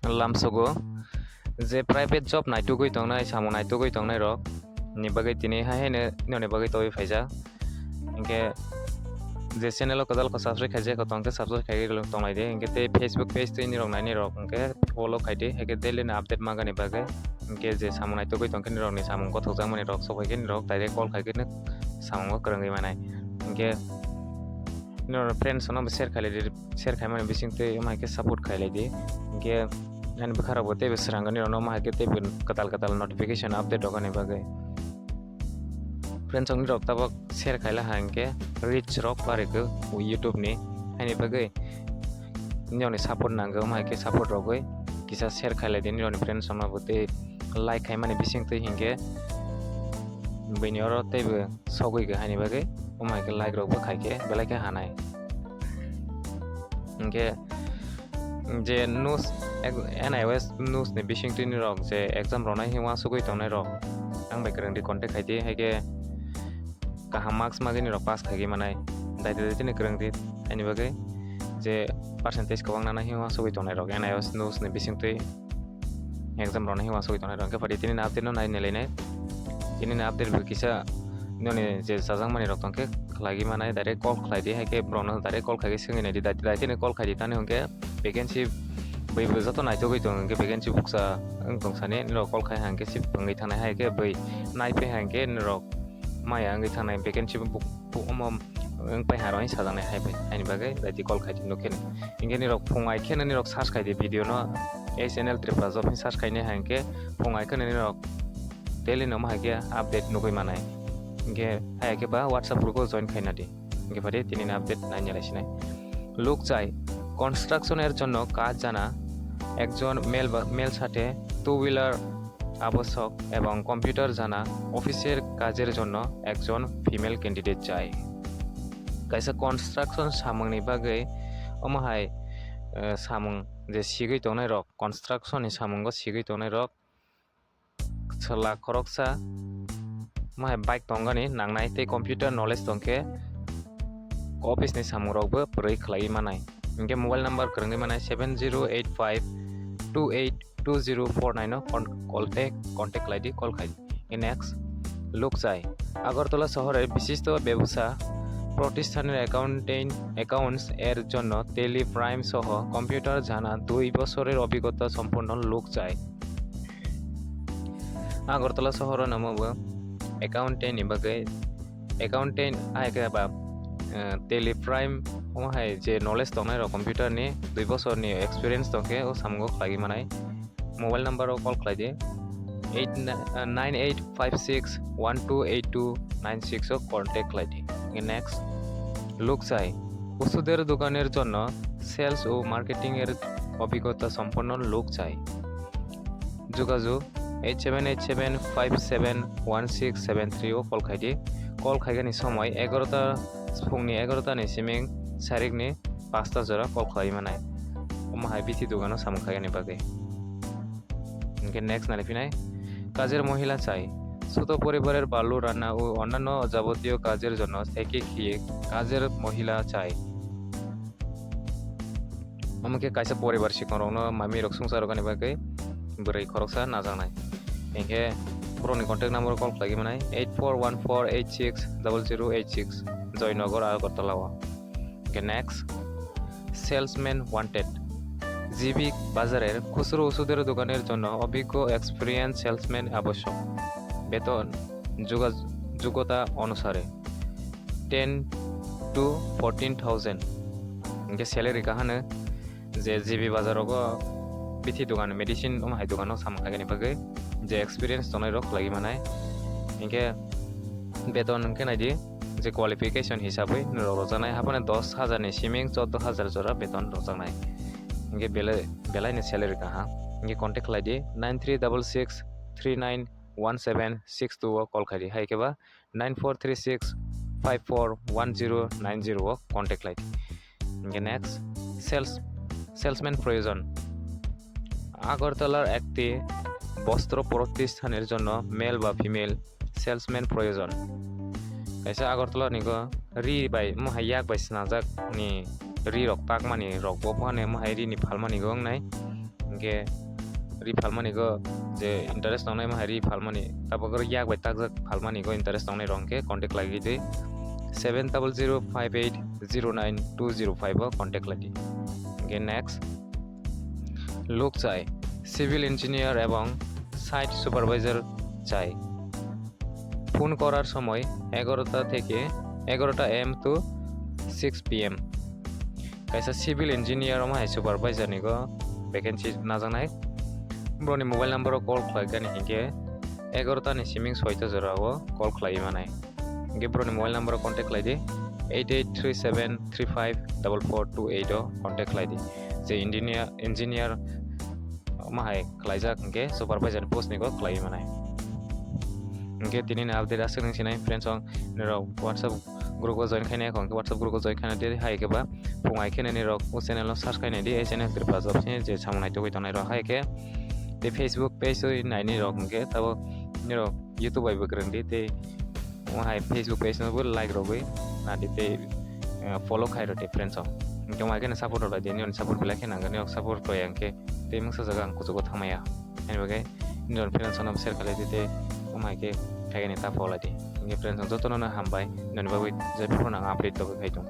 lamsogo je private job naitugui tongnai samung naitugui tongnai rok ni bagai tini haine noni bagai toi phaijak inke je channel o kadal ko subscribe khaije ko tongke subscribe khai tonglai de inke te Facebook page te nirok nai nirok inke follow khaide heke daily na update magani bagai inke je samung naitugui tongke nirok ni samung ko thokjak mani rok sokphai ke nirok direct call khai ke samung ko krwngdi manai inke nirok friends ono share khai mani bisingtwi mai ke support khai ledi inke nan bukhara bote besrangani ono mai ke te katal notification update ogani bagai friends ong rok tabak share khaila hangke reach rok pareko YouTube ni haini bagai nyoni support nango mai ke support rogoi kisa share khaila din nyoni friends ong bote like khai mani bisingtwi hingke bini oro tebe sogui ge haini bagai mai ke like rok khai ke belai ke hanai hingke je news NIOS news ni bisingtwi ni rok je exam ronai hiwa sugui tongnai rok angbai krwngdi contact khaidi haike kaham marks magini rok pass khaigi manai daite ni krwngdi ani bagai je percentage ko wangna hiwa sugui tongnai rok NIOS news ni bisingtwi exam ronai hiwa sugui tongnai rok ke pari tini na update no nai nelene tini na update bu kisa noni je sajang mani rok tongke khlagi manai direct call khlaidi haike brono direct call khagi singi nei daite ni call khaidi tani hongke vacancy bai bo joto naitugui tong ke vacancy buksa tongsani nirok call khai hangke sip ngai thanai haike bai naipe hangke nirok maya ngai thanai vacancy buk omom pai haroi sajangnai haibai ani bagai daiti call khai nuken inge nirok phungai khene nirok search khai de video no ei channel Tripura job ni search khai ne hangke phungai khene nirok daily no mahake update nugui manai inge haike ba WhatsApp group ko join khaina di inge pare tini na update nai nyalaisinai লোক চাই কনস্ট্রাকশনের জন্য কাজ জানা একজন mail সাথে two wheeler আবশ্যক এবং কম্পিউটার জানা অফিসের কাজের জন্য একজন ফিমেল ক্যান্ডিডেট চাই কাইসা কনস্ট্রাকশন সামংনি বাগৈ ওমাহাই সামং যে সিগৈ তংনাই রক কনস্ট্রাকশননি সামংগো সিগৈ তংনাই রক ছলা খরকসা মাহাই বাইক তংগানি নাংনাই তে কম্পিউটার নলেজ তংকে office ni samung rokbo purei khlai manai inge mobile number krwngdi manai 7085282049 no contact laidi call khai next লোক চাই আগরতলা শহরের বিশিষ্ট ব্যবসা প্রতিষ্ঠানের অ্যাকাউন্টস এর জন্য টেলি প্রাইম সহ কম্পিউটার জানা 2 বছরের অভিজ্ঞতা সম্পন্ন লোক চাই আগরতলা শহরের নামবো অ্যাকাউন্টেন্ট নিবাগে অ্যাকাউন্টেন্ট আইকেবা टेली प्राइम ओहाय जे नॉलेज दंनाय रो कंप्यूटर नि 2 बोसोर नि एक्सपीरियंस दंके ओ सामगो खलागि मानाय मोबाइल नंबर ओ कॉल खलायदे 9856128296 ओ कॉन्टैक्ट खलायदे नेक्स्ट लोक চাই ওষুধের দোকানের জন্য সেলস ও মার্কেটিং এর অভিজ্ঞতা সম্পন্ন লোক চাই যোগাযোগ 8787571673 ও কল খাইদে कल खाइगानि समय 11टा फुंनि 11टा नि सिमिं सारिकनि 5टा जरा कल खाइ मानाय ओमाहाय बिथि दुगानो सामु खाइगानि बागै इनके नेक्स्ट नालिफिनाय কাজের মহিলা চাই ছোট পরিবারের বালু রান্না ও অন্যান্য যাবতীয় কাজের জন্য থেকে খেয়ে কাজের মহিলা চাই আমাকে কাইসা পরিবার শিখরনো মামি রক সংসার গানি বাগै बोरै खरकसा नाजानाय इनके phro ni contact number call lagi manai 8414860086 Joynagar Agartala okay next salesman wanted GB বাজারের খুচরো ওষুধের দোকানের জন্য অভিজ্ঞ এক্সপেরিয়েন্স সেলসম্যান আবশ্যক বেতন যোগ্যতা অনুসারে 10 to 14000 इनके सैलरी काहानो जे জিবি বাজারক बिथि दुकान मेडिसिन ओमाहाय दुकानाव सामखागनि बागै जे एक्सपीरियंस दंनाय रक लागि मानाय इनके बेतन इनके नायदि जे क्वालिफिकेशन हिसाबै रजानाय हाबने 10000 नि सिमिं 14000 जरा बेतन रजानाय इनके बेलायनि सैलरी काहा इनके कांटेक्ट लायदि 9366391762 ओ कॉल खायदि हायकेबा 9436541090 ओ कांटेक्ट लायदि इनके नेक्स्ट सेल्समैन प्रयोजन আগরতলার একটি বস্ত্র প্রতিষ্ঠানের জন্য মেল বা ফিমেল সেলসম্যান প্রয়োজন কাইসা আগরতলা নিগো রি বাই মহায়াক বাই স্নাজাক নি রি রক পাক মানি রক বফানে মহাই রি নি ফালমানি গং নাই hingke rifalmani go je interest tongnai ma rifalmani tabogo yak bai takjak falmani go interest tongnai rok hingke contact lagi de 7005809205 o contact lagi hingke next লোক চাই সিভিল ইঞ্জিনিয়ার এবং সাইট সুপারভাইজার চাই phone করার সময় 11টা থেকে 11টা am to 6 pm kaisa civil engineer ma hai supervisor ni go vacancy najanai broni mobile number o call khlaigani hingke 11টা ni siming 6 jora o call khlai manai hingke broni mobile number o contact khlai di 8837354428 o contact khlai di je engineer ma hai khlaijak hingke supervisor post ni go khlai manai hingke tini na update asking sinai friends on nirok whatsapp group ko join khaina khon whatsapp group ko join khaina de hai ke ba phungai khene nirok o channel no subscribe ni de e channel kripa job se je samunai to tonai ro hai ke de facebook page o nai nirok hingke tabo nirok youtube bai bakrangdi te o hai facebook page no bo like ro bai na de te follow khai ro te friends on hingke mai ke na support ro de ni support bila ke na ga ni support ko yanke te mungsa jaga ang kujugo thamaya ani bagai nirok friends on share khalai de te o mai ke khaigani ta follow di hingke friends on joto no hambai nani bagwi je phro na update to khai dong